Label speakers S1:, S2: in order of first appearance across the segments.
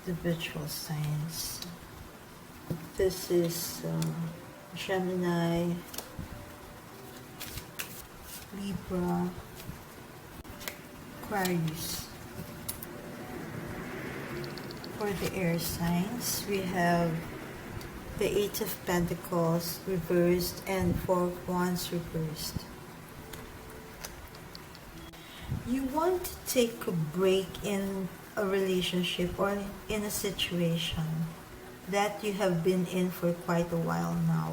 S1: individual signs. This is Gemini, Libra, Aquarius. For the air signs, we have the Eight of Pentacles reversed and Four of Wands reversed. You want to take a break in a relationship or in a situation that you have been in for quite a while now.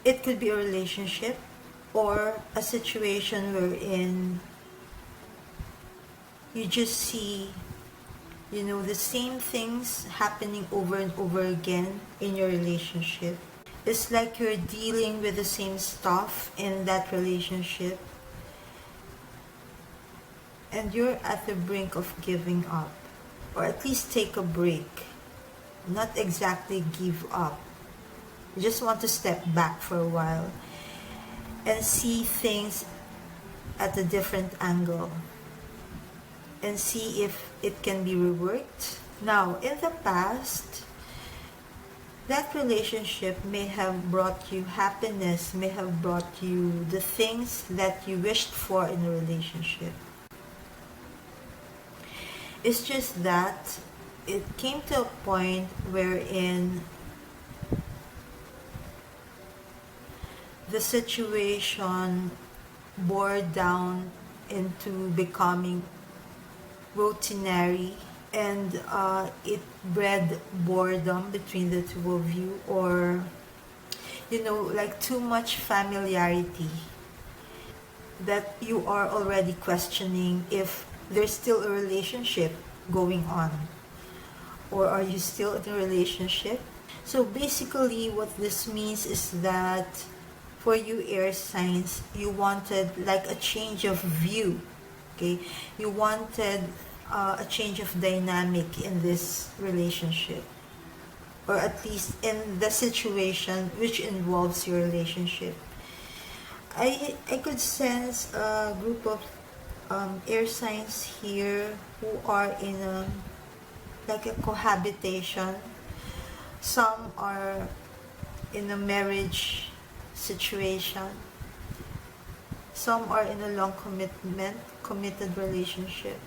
S1: It could be a relationship or a situation wherein you just see, the same things happening over and over again in your relationship. It's like you're dealing with the same stuff in that relationship and you're at the brink of giving up, or at least take a break. Not exactly give up. You just want to step back for a while and see things at a different angle and see if it can be reworked. Now, in the past, that relationship may have brought you happiness, may have brought you the things that you wished for in a relationship. It's just that it came to a point wherein the situation bore down into becoming routinary, and it bred boredom between the two of you, or like too much familiarity that you are already questioning if there's still a relationship going on, or are you still in a relationship. So basically what this means is that for you air signs, you wanted like a change of view. Okay, you wanted a change of dynamic in this relationship, or at least in the situation which involves your relationship. I could sense a group of air signs here who are in a cohabitation. Some are in a marriage situation. Some are in a long committed relationship.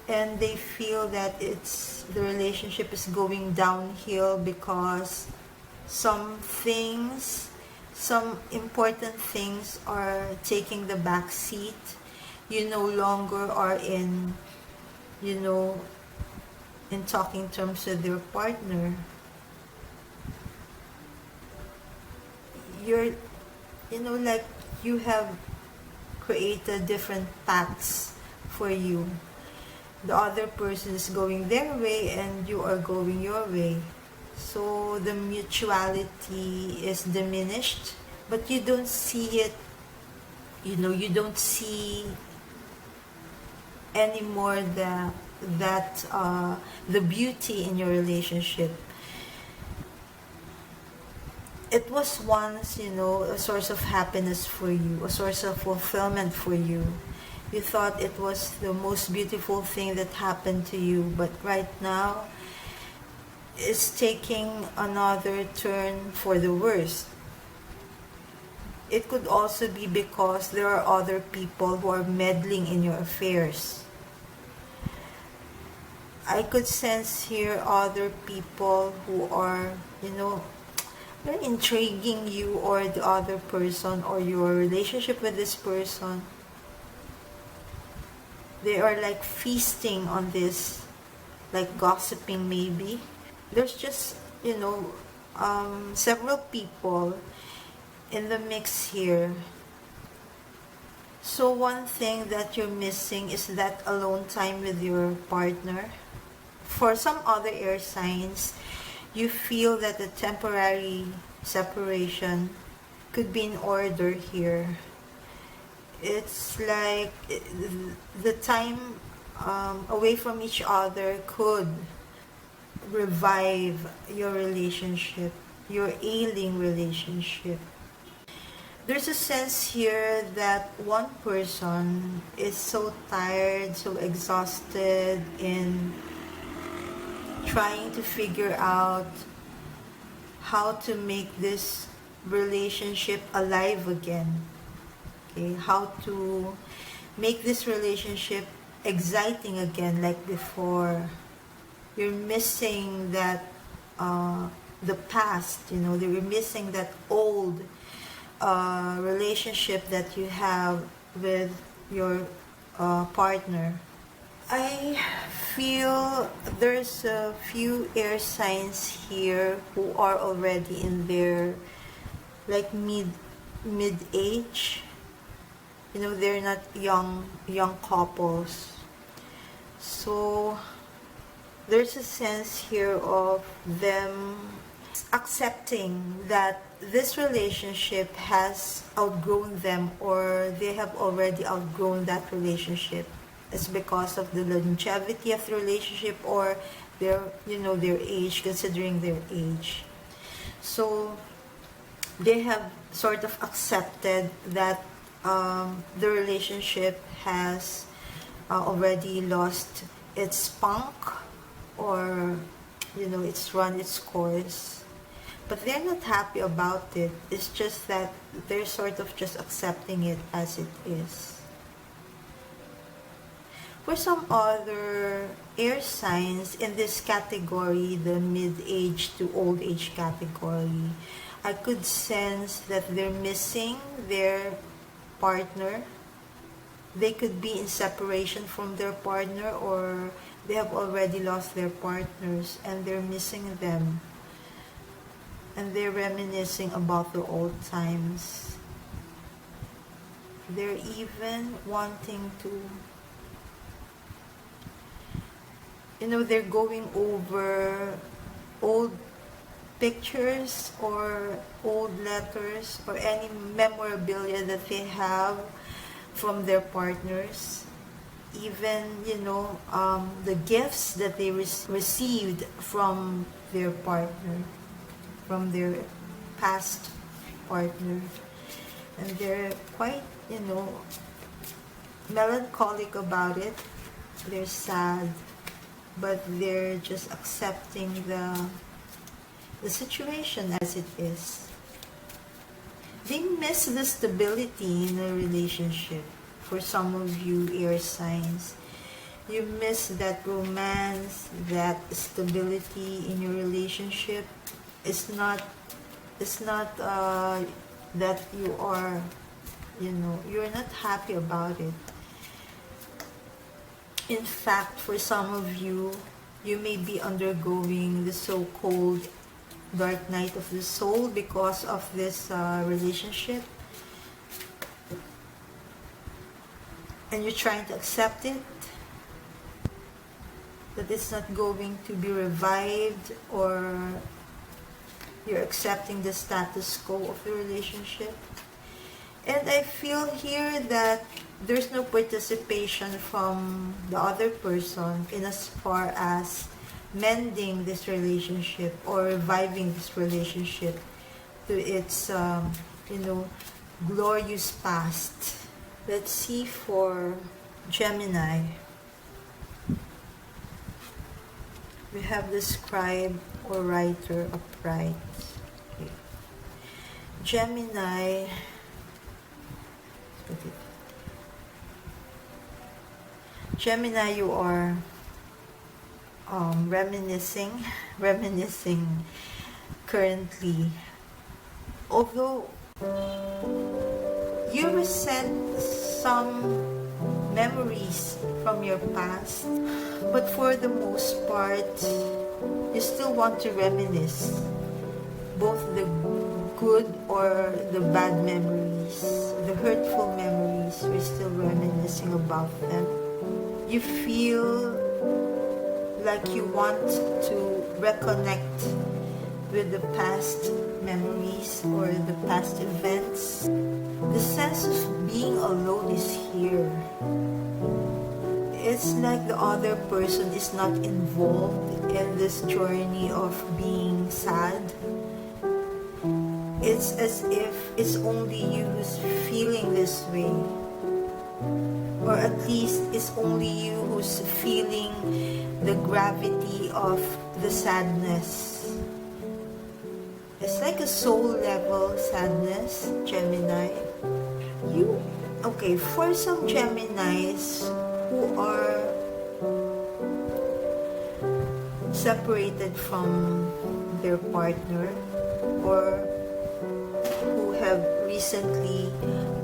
S1: And they feel that the relationship is going downhill because some important things are taking the back seat. You no longer are in talking terms with your partner. You're, like you have created different paths for you. The other person is going their way and you are going your way. So the mutuality is diminished, but you don't see it, you don't see anymore the beauty in your relationship. It was once, a source of happiness for you, a source of fulfillment for you. You thought it was the most beautiful thing that happened to you, but right now, it's taking another turn for the worse. It could also be because there are other people who are meddling in your affairs. I could sense here other people who are, they're intriguing you or the other person or your relationship with this person. They are like feasting on this, like gossiping maybe. There's just, several people in the mix here. So one thing that you're missing is that alone time with your partner. For some other air signs, you feel that the temporary separation could be in order here. It's like the time away from each other could revive your relationship, your ailing relationship. There's a sense here that one person is so tired, so exhausted in trying to figure out how to make this relationship alive again. Okay, how to make this relationship exciting again like before. You're missing that the past, you're missing that old relationship that you have with your partner. I feel there's a few air signs here who are already in their like mid age. They're not young couples. So there's a sense here of them accepting that this relationship has outgrown them, or they have already outgrown that relationship. It's because of the longevity of the relationship, or their age, considering their age. So they have sort of accepted that the relationship has already lost its spunk, or it's run its course, but they're not happy about it. It's just that they're sort of just accepting it as it is. For some other air signs in this category, the mid-age to old age category, I could sense that they're missing their partner. They could be in separation from their partner, or they have already lost their partners and they're missing them. And they're reminiscing about the old times. They're even wanting to, they're going over old pictures or old letters or any memorabilia that they have from their partners. Even, the gifts that they received from their partner, from their past partner. And they're quite, melancholic about it. They're sad, but they're just accepting the situation as it is. They miss the stability in a relationship. For some of you air signs, you miss that romance, that stability in your relationship. It's not that you are, you're not happy about it. In fact, for some of you, you may be undergoing the so-called dark night of the soul because of this relationship. And you're trying to accept it, that it's not going to be revived, or you're accepting the status quo of the relationship. And I feel here that there's no participation from the other person in as far as mending this relationship or reviving this relationship to its, glorious past. Let's see for Gemini. We have the scribe or writer upright. Okay. Gemini. Gemini, you are reminiscing currently. Although you resent some memories from your past, but for the most part, you still want to reminisce both the good or the bad memories, the hurtful memories. You're still reminiscing about them. You feel like you want to reconnect with the past memories or the past events. The sense of being alone is here. It's like the other person is not involved in this journey of being sad. It's as if it's only you who's feeling this way. Or at least it's only you who's feeling the gravity of the sadness. It's like a soul level sadness, Gemini. Okay, for some Geminis who are separated from their partner or who have recently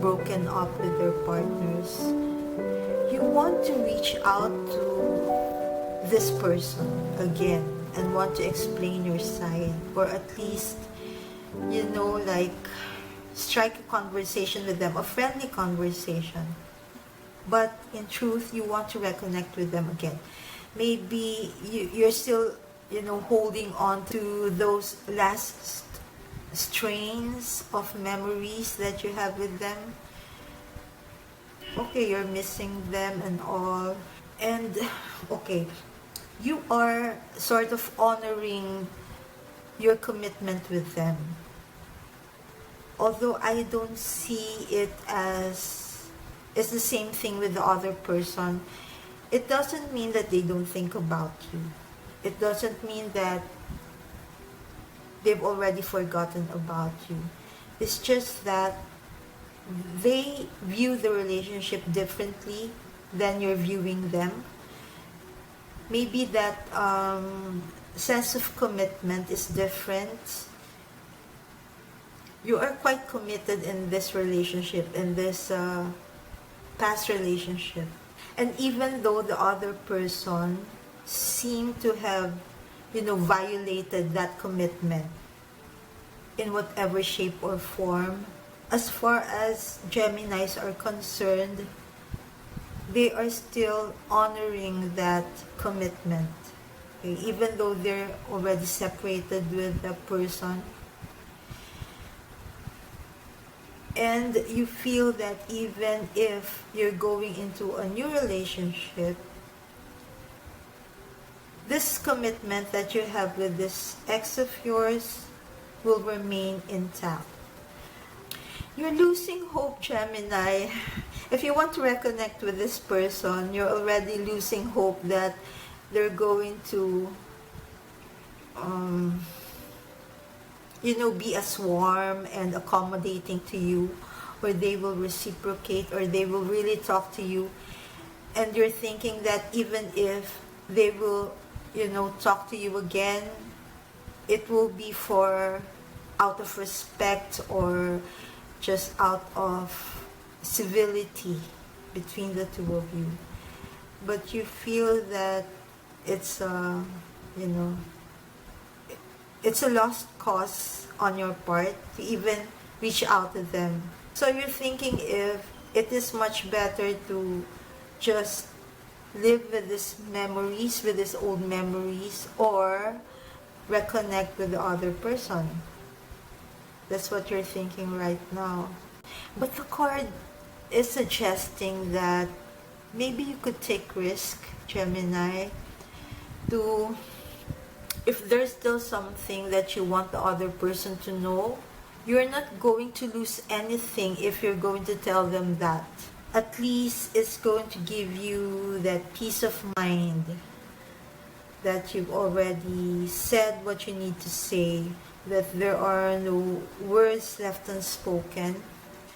S1: broken up with their partners, you want to reach out to this person again and want to explain your side, or at least, like strike a conversation with them, a friendly conversation. But in truth, you want to reconnect with them again. Maybe you're still, holding on to those last strains of memories that you have with them. Okay, you're missing them and all. And, okay, you are sort of honoring your commitment with them. Although I don't see it as it's the same thing with the other person, it doesn't mean that they don't think about you. It doesn't mean that they've already forgotten about you. It's just that they view the relationship differently than you're viewing them. Maybe that sense of commitment is different. You are quite committed in this relationship, in this past relationship. And even though the other person seemed to have, violated that commitment in whatever shape or form, as far as Geminis are concerned, they are still honoring that commitment. Okay? Even though they're already separated with the person. And you feel that even if you're going into a new relationship, this commitment that you have with this ex of yours will remain intact. You're losing hope, Gemini. If you want to reconnect with this person, you're already losing hope that they're going to be as warm and accommodating to you, or they will reciprocate, or they will really talk to you. And you're thinking that even if they will, talk to you again, it will be out of respect or just out of civility between the two of you. But you feel that it's it's a lost cause on your part to even reach out to them. So you're thinking if it is much better to just live with these memories, with these old memories, or reconnect with the other person. That's what you're thinking right now. But the card is suggesting that maybe you could take risk, Gemini, to, if there's still something that you want the other person to know, you're not going to lose anything if you're going to tell them that. At least it's going to give you that peace of mind that you've already said what you need to say, that there are no words left unspoken.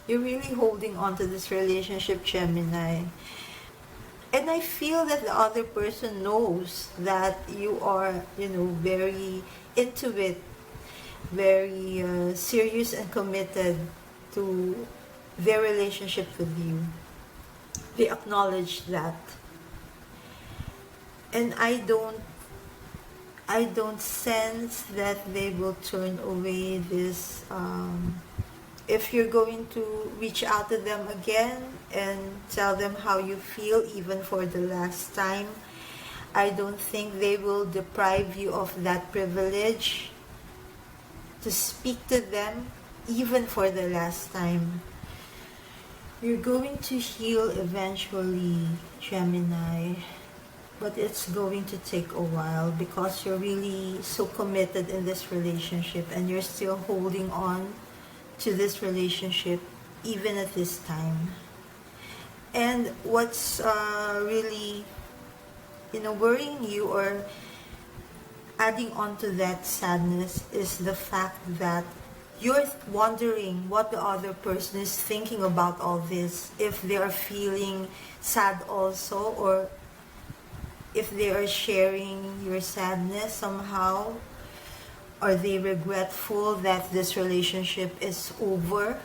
S1: You're really holding on to this relationship, Gemini. And I feel that the other person knows that you are, very into it, very serious and committed to their relationship with you. They acknowledge that. And I don't sense that they will turn away this. If you're going to reach out to them again and tell them how you feel, even for the last time, I don't think they will deprive you of that privilege to speak to them, even for the last time. You're going to heal eventually, Gemini, but it's going to take a while because you're really so committed in this relationship and you're still holding on to this relationship even at this time. And what's really, worrying you or adding on to that sadness is the fact that you're wondering what the other person is thinking about all this, if they are feeling sad also, or if they are sharing your sadness somehow. Are they regretful that this relationship is over?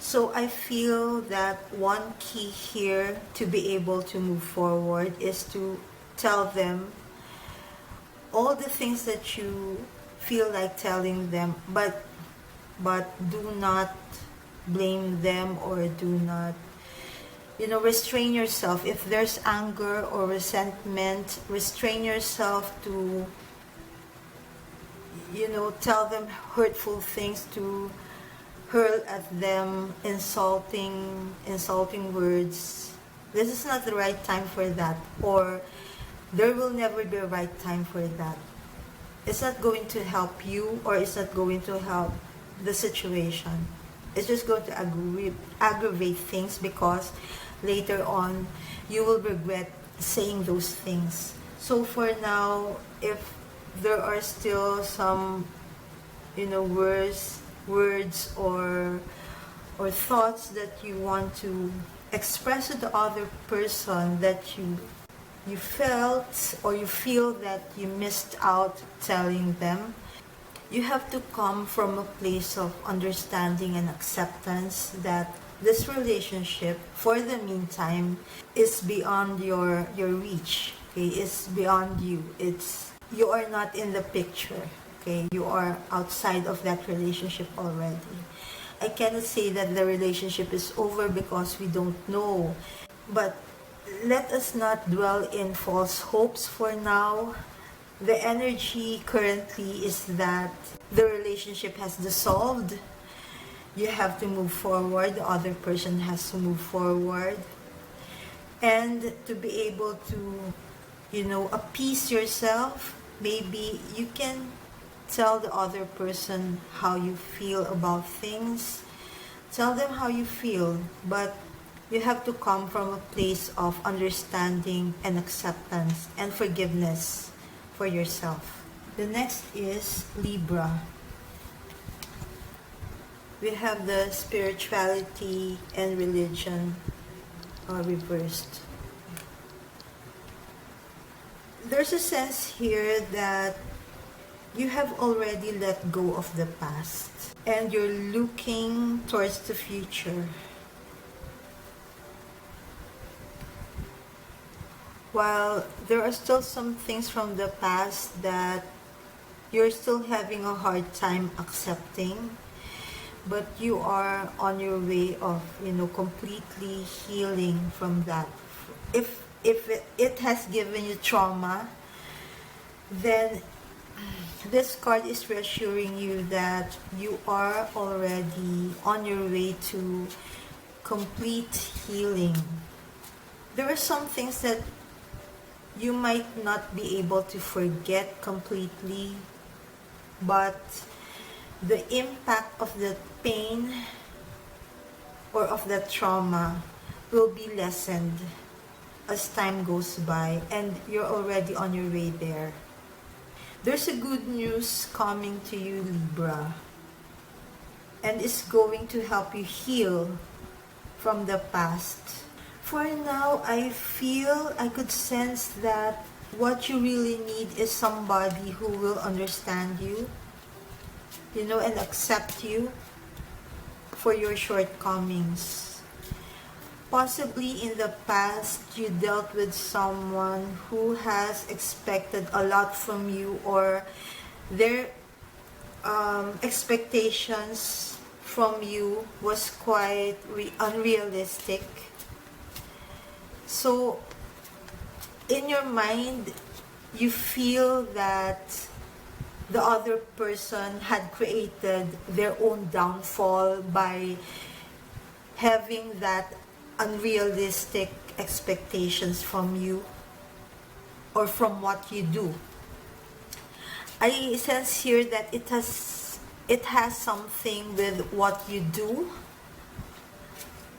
S1: So I feel that one key here to be able to move forward is to tell them all the things that you feel like telling them, but do not blame them, or do not, restrain yourself. If there's anger or resentment, restrain yourself to, tell them hurtful things, to hurl at them insulting words. This is not the right time for that, or there will never be a right time for that. It's not going to help you, or it's not going to help the situation. It's just going to aggravate things, because later on you will regret saying those things. So for now, if there are still some, words or thoughts that you want to express to the other person that you felt, or you feel that you missed out telling them, you have to come from a place of understanding and acceptance that this relationship, for the meantime, is beyond your reach. Okay, it's beyond you. You are not in the picture. Okay, you are outside of that relationship already. I cannot say that the relationship is over because we don't know. But let us not dwell in false hopes for now. The energy currently is that the relationship has dissolved. You have to move forward. The other person has to move forward. And to be able to, appease yourself, maybe you can tell the other person how you feel about things. Tell them how you feel, but you have to come from a place of understanding and acceptance and forgiveness for yourself. The next is Libra. We have the spirituality and religion reversed. There's a sense here that you have already let go of the past and you're looking towards the future. While there are still some things from the past that you're still having a hard time accepting, but you are on your way of, completely healing from that. If it has given you trauma, then this card is reassuring you that you are already on your way to complete healing. There are some things that you might not be able to forget completely, but the impact of the pain or of the trauma will be lessened as time goes by, and you're already on your way there. There's a good news coming to you, Libra, and it's going to help you heal from the past. For now, I could sense that what you really need is somebody who will understand you, and accept you for your shortcomings. Possibly in the past, you dealt with someone who has expected a lot from you, or their expectations from you was quite unrealistic. So, in your mind, you feel that the other person had created their own downfall by having that unrealistic expectations from you or from what you do. I sense here that it has it has something with what you do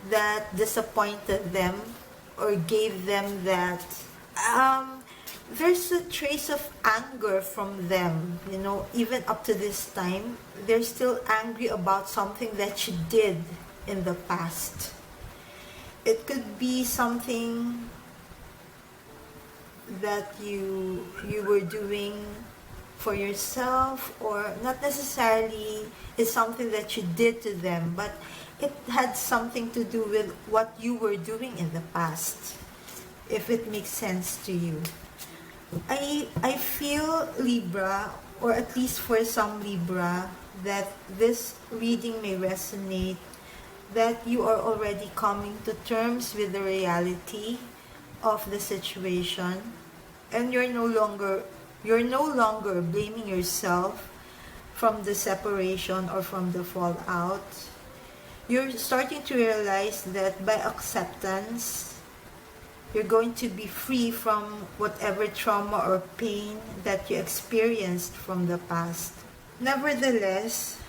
S1: that disappointed them or gave them that there's a trace of anger from them, you know, even up to this time they're still angry about something that you did in the past. It could be something that you were doing for yourself, or not necessarily is something that you did to them, but it had something to do with what you were doing in the past, if it makes sense to you. I feel, Libra, or at least for some Libra, that this reading may resonate, that you are already coming to terms with the reality of the situation, and you're no longer blaming yourself from the separation or from the fallout. You're starting to realize that by acceptance, you're going to be free from whatever trauma or pain that you experienced from the past. Nevertheless,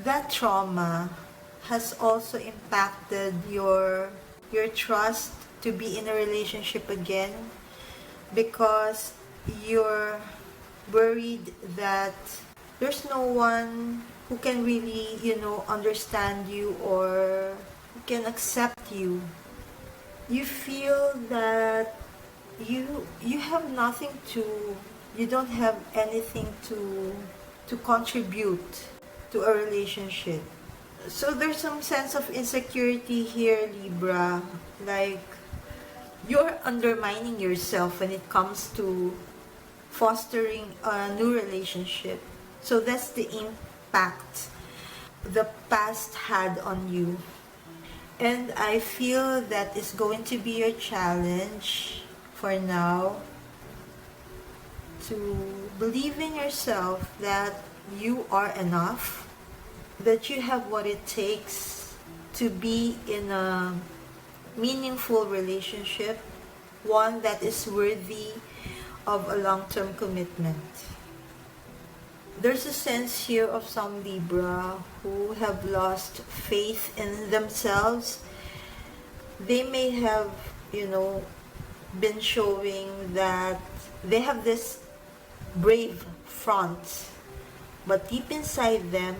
S1: that trauma has also impacted your trust to be in a relationship again, because you're worried that there's no one who can really, you know, understand you or who can accept you. You feel that you have nothing to, you don't have anything to contribute to a relationship. So there's some sense of insecurity here, Libra, like you're undermining yourself when it comes to fostering a new relationship. So that's the impact the past had on you. And I feel that is going to be your challenge for now, to believe in yourself that you are enough, that you have what it takes to be in a meaningful relationship, one that is worthy of a long-term commitment. There's a sense here of some Libra who have lost faith in themselves. They may have, you know, been showing that they have this brave front, but deep inside them,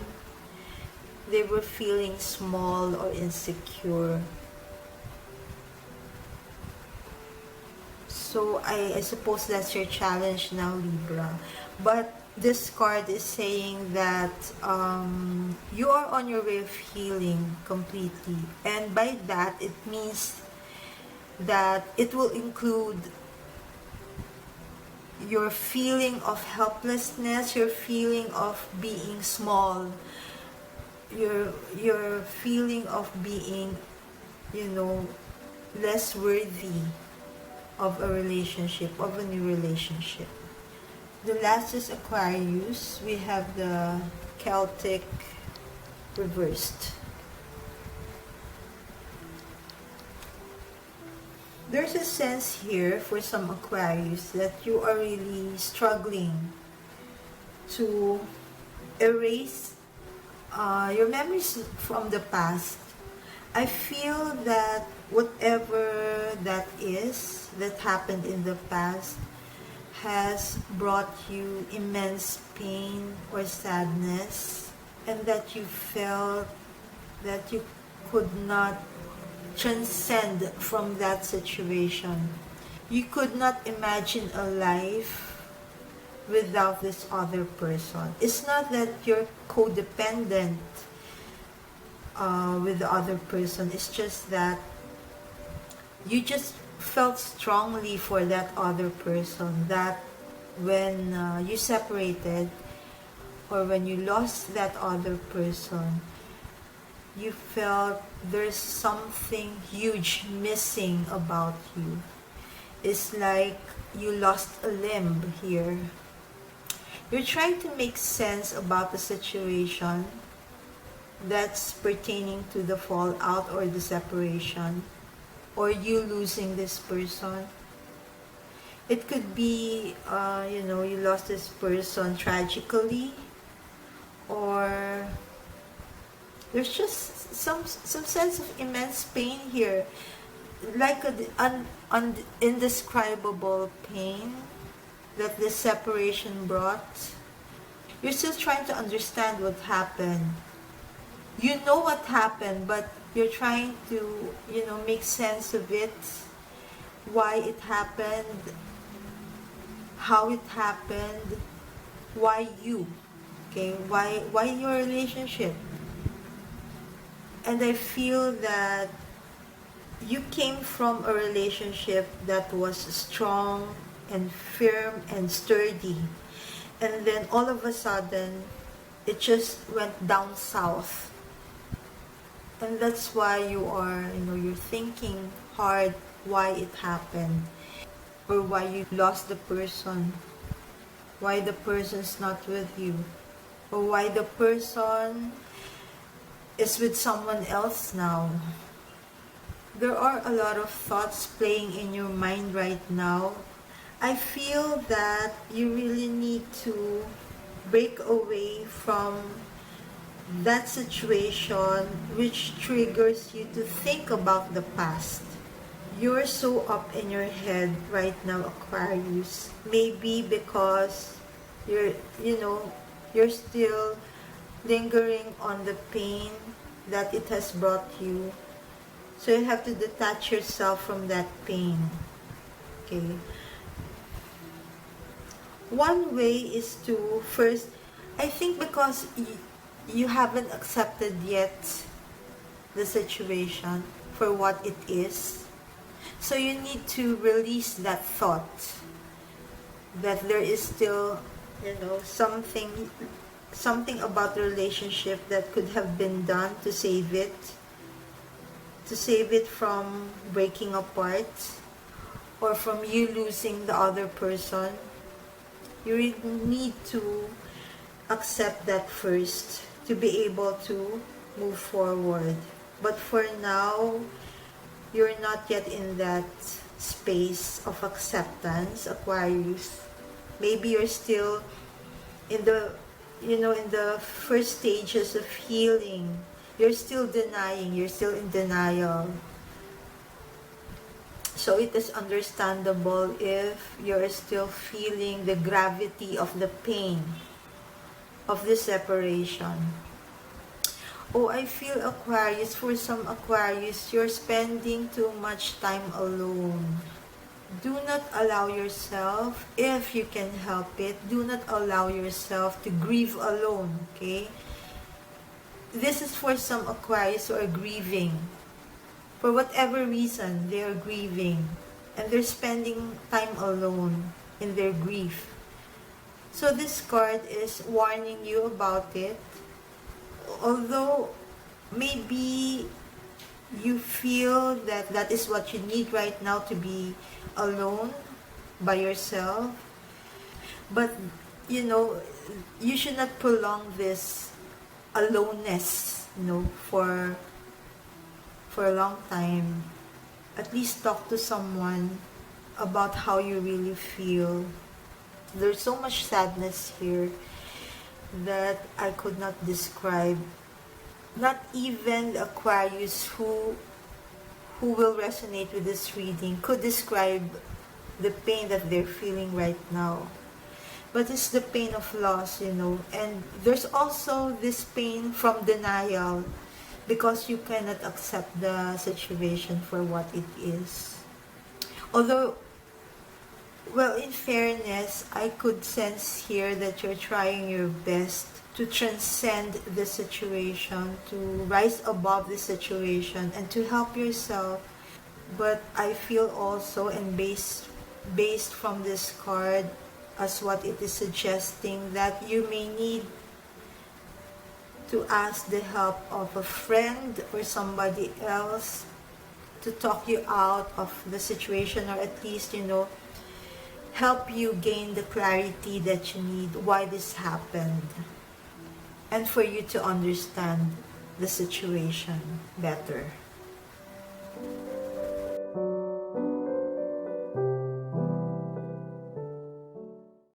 S1: they were feeling small or insecure. So I suppose that's your challenge now, Libra. But this card is saying that you are on your way of healing completely. And by that, it means that it will include your feeling of helplessness, your feeling of being small, your feeling of being, you know, less worthy of a relationship, of a new relationship. The last is Aquarius. We have the Celtic reversed. There's a sense here for some Aquarius that you are really struggling to erase your memories from the past. I feel that whatever that is that happened in the past has brought you immense pain or sadness, and that you felt that you could not transcend from that situation. You could not imagine a life without this other person. It's not that you're codependent with the other person. It's just that you just felt strongly for that other person, that when you separated or when you lost that other person, you felt there's something huge missing about you. It's like you lost a limb here. You're trying to make sense about the situation that's pertaining to the fallout or the separation, or you losing this person. It could be, you know, you lost this person tragically, or there's just some sense of immense pain here, like an indescribable pain that this separation brought. You're still trying to understand what happened. You know what happened, but you're trying to, make sense of it, why it happened, how it happened, why you, okay, why your relationship. And I feel that you came from a relationship that was strong and firm and sturdy, and then all of a sudden it just went down south. And that's why you're thinking hard why it happened, or why you lost the person, why the person's not with you, or why the person is with someone else now. There are a lot of thoughts playing in your mind right now. I feel that you really need to break away from that situation which triggers you to think about the past. You're so up in your head right now, Aquarius. Maybe because you're still lingering on the pain that it has brought you. So you have to detach yourself from that pain. Okay. One way is to first, I think because you haven't accepted yet the situation for what it is. So you need to release that thought that there is still, something about the relationship that could have been done to save it from breaking apart, or from you losing the other person. You really need to accept that first to be able to move forward. But for now, you're not yet in that space of acceptance, Aquarius. Maybe you're still in the first stages of healing. You're still denying, you're still in denial. So it is understandable if you're still feeling the gravity of the pain of the separation. Oh, I feel, Aquarius, for some Aquarius, you're spending too much time alone. Do not allow yourself, if you can help it, do not allow yourself to grieve alone, okay? This is for some Aquarius who are grieving. For whatever reason, they are grieving. And they're spending time alone in their grief. So this card is warning you about it. Although maybe you feel that that is what you need right now, to be alone by yourself. But, you should not prolong this aloneness, for a long time. At least talk to someone about how you really feel. There's so much sadness here that I could not describe. Not even the Aquarius who will resonate with this reading could describe the pain that they're feeling right now. But it's the pain of loss, and there's also this pain from denial, because you cannot accept the situation for what it is. Although, well, in fairness, I could sense here that you're trying your best to transcend the situation, to rise above the situation, and to help yourself. But I feel also, and based from this card, as what it is suggesting, that you may need to ask the help of a friend or somebody else to talk you out of the situation, or at least, help you gain the clarity that you need why this happened, and for you to understand the situation better.